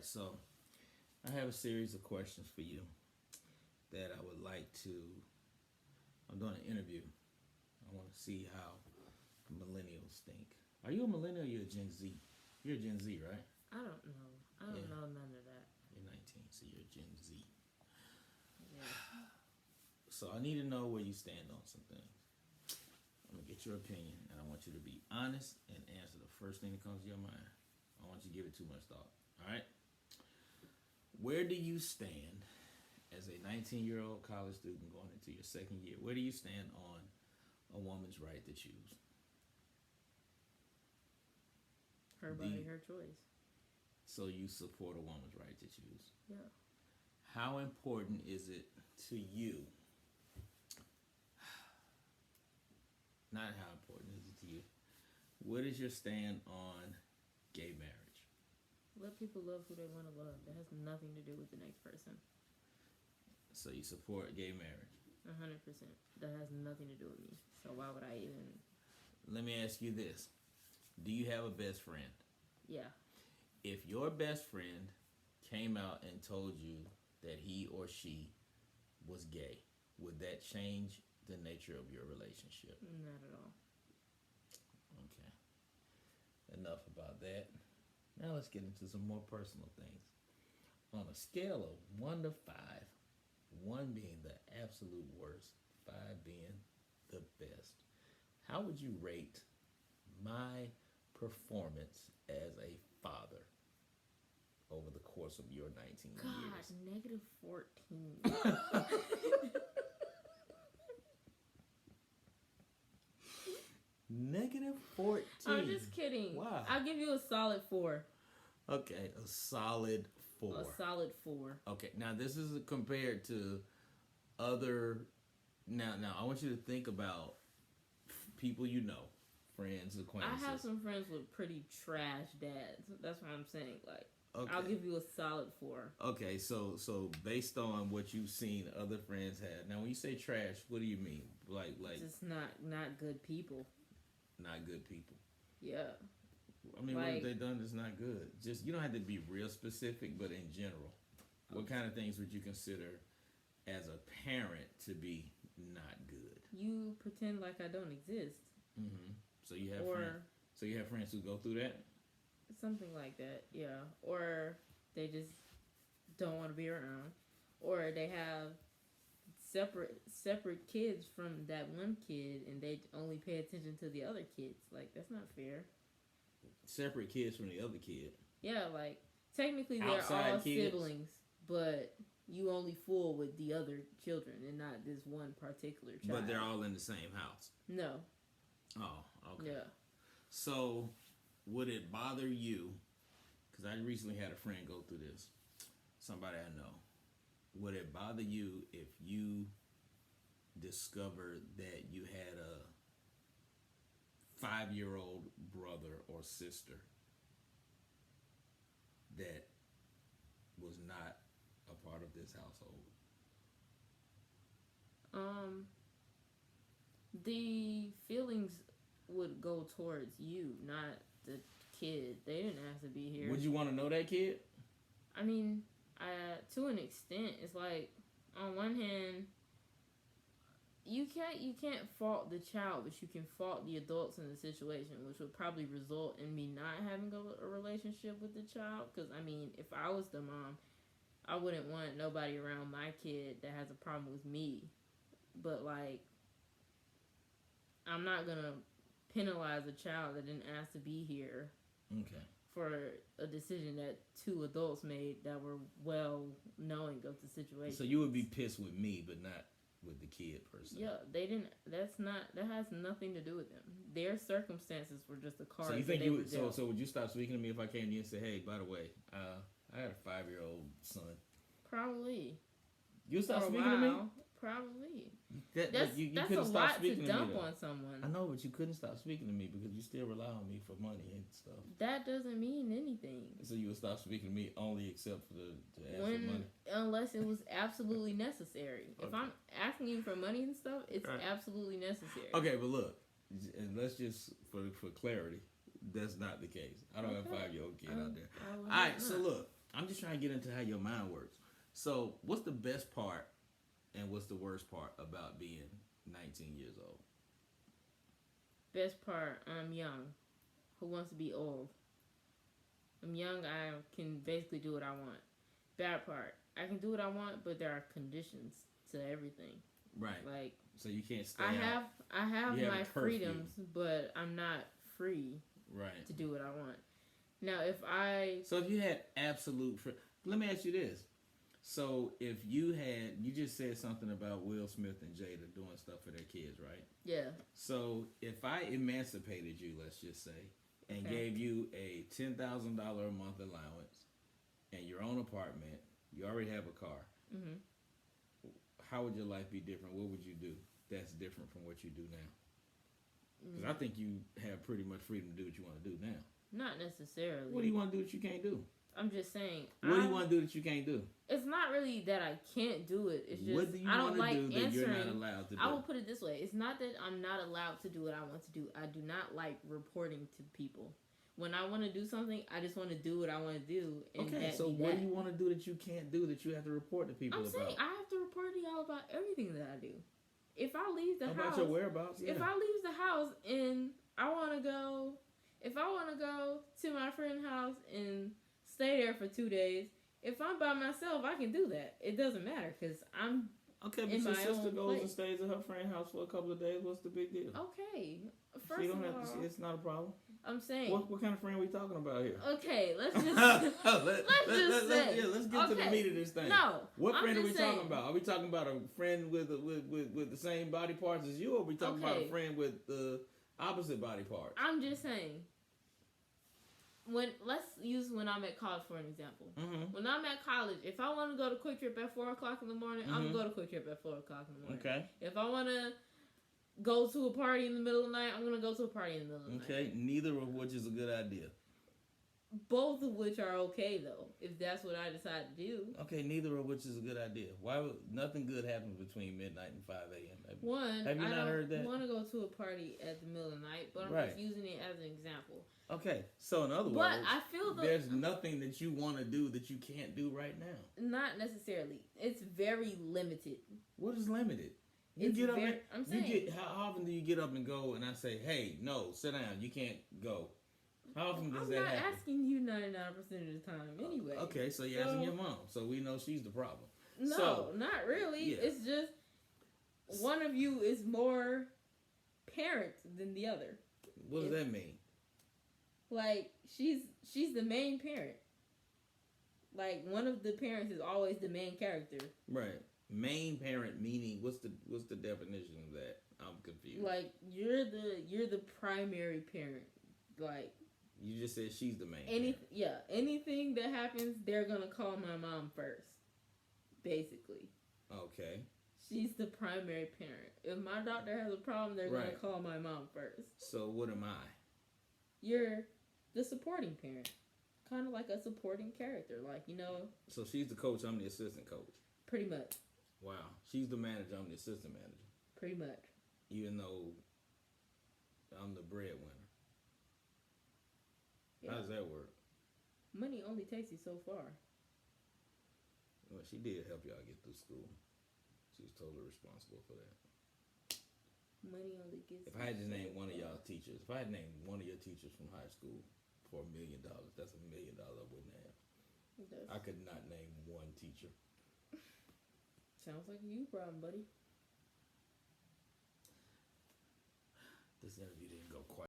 right, so I have a series of questions for you that I would like to. I'm doing an interview. I want to see how millennials think. Are you a millennial or you a Gen Z? You're a Gen Z, right? I don't know. I don't know none of that. You're 19, so you're a Gen Z. Yeah. So I need to know where you stand on some things. I'm gonna get your opinion, and I want you to be honest and answer the first thing that comes to your mind. I want you to give it too much thought. All right. Where do you stand as a 19-year-old college student going into your second year? Where do you stand on a woman's right to choose? Her body, her choice. So you support a woman's right to choose? Yeah. How important is it to you? Not how important is it to you. What is your stand on gay marriage? Let people love who they want to love. That has nothing to do with the next person. So you support gay marriage? 100%. That has nothing to do with me. So why would I even? Let me ask you this. Do you have a best friend? Yeah. If your best friend came out and told you that he or she was gay, would that change the nature of your relationship? Not at all. Okay. Enough about that. Now let's get into some more personal things. On a scale of 1 to 5, 1 being the absolute worst, 5 being the best, how would you rate my performance as a father over the course of your 19 years? God, -14. -14. I'm just kidding. Wow. I'll give you a solid 4. Okay, a solid 4. A solid 4. Okay, now this is compared to other. Now, I want you to think about people you know, friends, acquaintances. I have some friends with pretty trash dads. That's what I'm saying. Like, Okay. I'll give you a solid 4. Okay, so based on what you've seen other friends have. Now, when you say trash, what do you mean? Like just not good people. Not good people. Yeah. I mean, what have they done that's not good? Just, you don't have to be real specific, but in general, what kind of things would you consider as a parent to be not good? You pretend like I don't exist. Mm-hmm. So you have friends. So you have friends who go through that. Something like that, yeah. Or they just don't want to be around, or they have separate kids from that one kid, and they only pay attention to the other kids. Like, that's not fair. Separate kids from the other kid. Yeah, like technically they're Outside all kids. siblings, but you only fool with the other children and not this one particular child. But they're all in the same house. No. Oh, okay. Yeah. So, would it bother you? Because I recently had a friend go through this. Somebody I know. Would it bother you if you discovered that you had a 5-year-old brother or sister that was not a part of this household? The feelings would go towards you, not the kid. They didn't ask to be here. Would you want to know that kid? I mean, to an extent, it's like, on one hand, you can't fault the child, but you can fault the adults in the situation, which would probably result in me not having a relationship with the child. Because, I mean, if I was the mom, I wouldn't want nobody around my kid that has a problem with me. But, like, I'm not going to penalize a child that didn't ask to be here. Okay. For a decision that 2 adults made that were well knowing of the situation. So you would be pissed with me, but not with the kid per se. Yeah, they didn't. That has nothing to do with them. Their circumstances were just the cards. So you think that you they would? So would you stop speaking to me if I came to you and said, "Hey, by the way, I got a 5-year-old son"? Probably. You would stop speaking to me? Probably. That's a lot to dump on someone. I know, but you couldn't stop speaking to me because you still rely on me for money and stuff. That doesn't mean anything. So you would stop speaking to me only except for to ask for money? Unless it was absolutely necessary. Okay. If I'm asking you for money and stuff, it's absolutely necessary. Okay, but look, and let's just, for clarity, that's not the case. I don't have a 5-year-old kid out there. All right, so look, I'm just trying to get into how your mind works. So, what's the best part and what's the worst part about being 19 years old? Best part, I'm young. Who wants to be old? I'm young. I can basically do what I want. Bad part, I can do what I want, but there are conditions to everything. Right. Like, so you can't stay I have You have my a curfew. freedoms, but I'm not free Right. to do what I want. Now, if I So if you had absolute let me ask you this. So if you just said something about Will Smith and Jada doing stuff for their kids, right? yeah, So if I emancipated you, let's just say, and Okay. gave you a $10,000 a month allowance and your own apartment, you already have a car, hmm how would your life be different? What would you do that's different from what you do now? Because I think you have pretty much freedom to do what you want to do now. not necessarily. What do you want to do that you can't do? I'm just saying. What do you want to do that you can't do? It's not really that I can't do it. It's just What do you I don't want to like do that answering. you're not allowed to do? I will put it this way: it's not that I'm not allowed to do what I want to do. I do not like reporting to people. When I want to do something, I just want to do what I want to do. And Okay, that so be what that. do you want to do that you can't do that you have to report to people I'm about? saying I have to report to y'all about everything that I do. If I leave the About house, your whereabouts? Yeah. if I leave the house and I want to go, if I want to go to my friend's house and stay there for 2 days, if I'm by myself, I can do that. It doesn't matter because I'm Okay, but in your my sister own goes place. and stays at her friend's house for a couple of days. What's the big deal? okay. She First don't of have all, to. It's not a problem. I'm saying, What kind of friend are we talking about here? okay, let's just let's say. let's get to the Okay. meat of this thing. No, What I'm friend are we just saying. talking about? Are we talking about a friend with the same body parts as you, or are we talking about a Okay. friend with the opposite body parts? I'm just saying. Let's use when I'm at college for an example. Mm-hmm. When I'm at college, if I want to go to Quick Trip at 4:00 in the morning, I'm gonna go to Quick Trip at 4:00 in the morning. Okay. If I want to go to a party in the middle of the night, I'm gonna go to a party in the middle of the night. Okay. Neither of which is a good idea. Both of which are okay though, if that's what I decide to do. Okay. Neither of which is a good idea. Why would nothing good happen between midnight and 5 a.m.? One, Have you I not don't heard that? want to go to a party at the middle of the night, but I'm Right. just using it as an example. Okay. So in other But words, I feel there's nothing that you want to do that you can't do right now. not necessarily. It's very limited. What is limited? You It's get up. very- I'm saying- How often do you get up and go? And I say, "Hey, no, sit down. You can't go." How often does I'm that not happen? asking you 99% of the time anyway. Okay, so you're asking your mom, so we know she's the problem. No, So, not really. yeah. It's just one of you is more parent than the other. What does that mean? Like she's the main parent. Like one of the parents is always the main character. Right. Main parent meaning what's the definition of that? I'm confused. Like you're the primary parent. Like You just said she's the main parent. anything that happens, they're gonna call my mom first. Basically. Okay. She's the primary parent. If my doctor has a problem, they're Right. gonna call my mom first. So what am I? You're the supporting parent. Kind of like a supporting character. Like, So she's the coach, I'm the assistant coach. pretty much. Wow. She's the manager, I'm the assistant manager. Pretty much. Even though I'm the breadwinner. Yeah. How does that work? Money only takes you so far. Well, she did help y'all get through school. She was totally responsible for that. Money only gets If I had to you so name one of far. y'all teachers, if I had named one of your teachers from high school for $1 million, that's $1 million I wouldn't have. I could not name one teacher. Sounds like a you problem, buddy. This interview didn't go quite